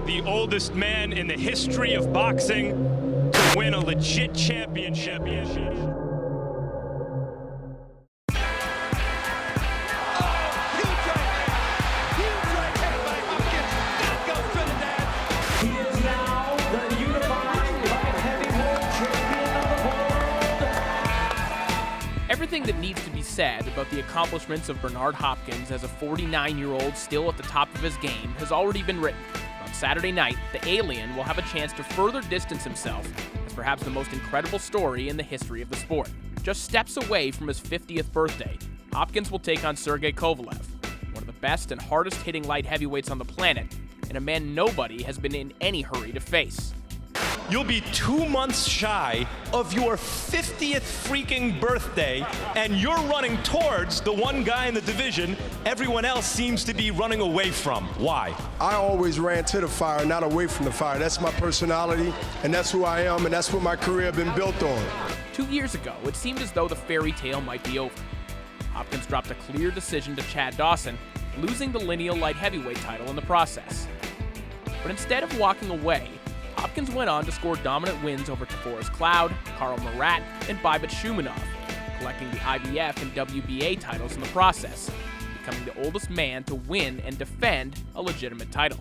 the oldest man in the history of boxing to win a legit championship. Everything that needs to be said about the accomplishments of Bernard Hopkins as a 49-year-old still at the top of his game has already been written. On Saturday night, the alien will have a chance to further distance himself as perhaps the most incredible story in the history of the sport. Just steps away from his 50th birthday, Hopkins will take on Sergey Kovalev, one of the best and hardest-hitting light heavyweights on the planet, and a man nobody has been in any hurry to face. You'll be 2 months shy of your 50th freaking birthday, and you're running towards the one guy in the division everyone else seems to be running away from. Why? I always ran to the fire, not away from the fire. That's my personality, and that's who I am, and that's what my career has been built on. 2 years ago, it seemed as though the fairy tale might be over. Hopkins dropped a clear decision to Chad Dawson, losing the lineal light heavyweight title in the process. But instead of walking away, Hopkins went on to score dominant wins over Taforest Cloud, Karl Marat, and Babit Shumanov, collecting the IBF and WBA titles in the process, becoming the oldest man to win and defend a legitimate title.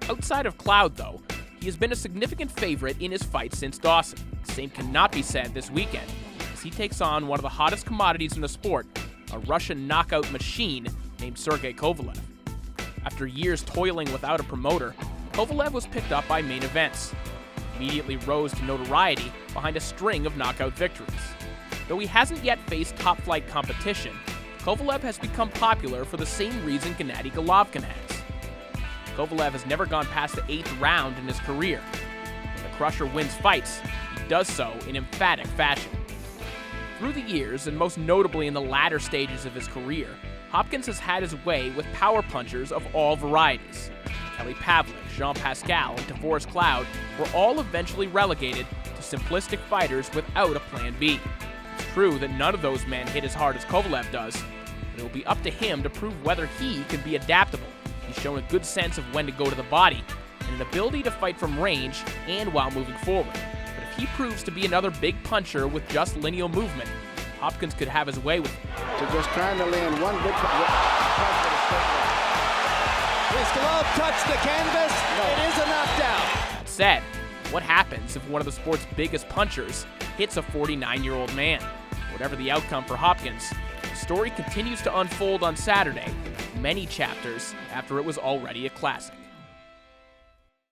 Outside of Cloud, though, he has been a significant favorite in his fights since Dawson. The same cannot be said this weekend, as he takes on one of the hottest commodities in the sport, a Russian knockout machine named Sergey Kovalev. After years toiling without a promoter, Kovalev was picked up by Main Events, immediately rose to notoriety behind a string of knockout victories. Though he hasn't yet faced top-flight competition, Kovalev has become popular for the same reason Gennady Golovkin has. Kovalev has never gone past the 8th round in his career. When the Crusher wins fights, he does so in emphatic fashion. Through the years, and most notably in the latter stages of his career, Hopkins has had his way with power punchers of all varieties. Kelly Pavlik, Jean Pascal, and Taforest Cloud were all eventually relegated to simplistic fighters without a plan B. It's true that none of those men hit as hard as Kovalev does, but it will be up to him to prove whether he can be adaptable. He's shown a good sense of when to go to the body, and an ability to fight from range and while moving forward. But if he proves to be another big puncher with just lineal movement, Hopkins could have his way with him. So just trying to land one good punch. Does Golovkin touch the canvas? No. It is a knockdown. That said, what happens if one of the sport's biggest punchers hits a 49-year-old man? Whatever the outcome for Hopkins, the story continues to unfold on Saturday, many chapters after it was already a classic.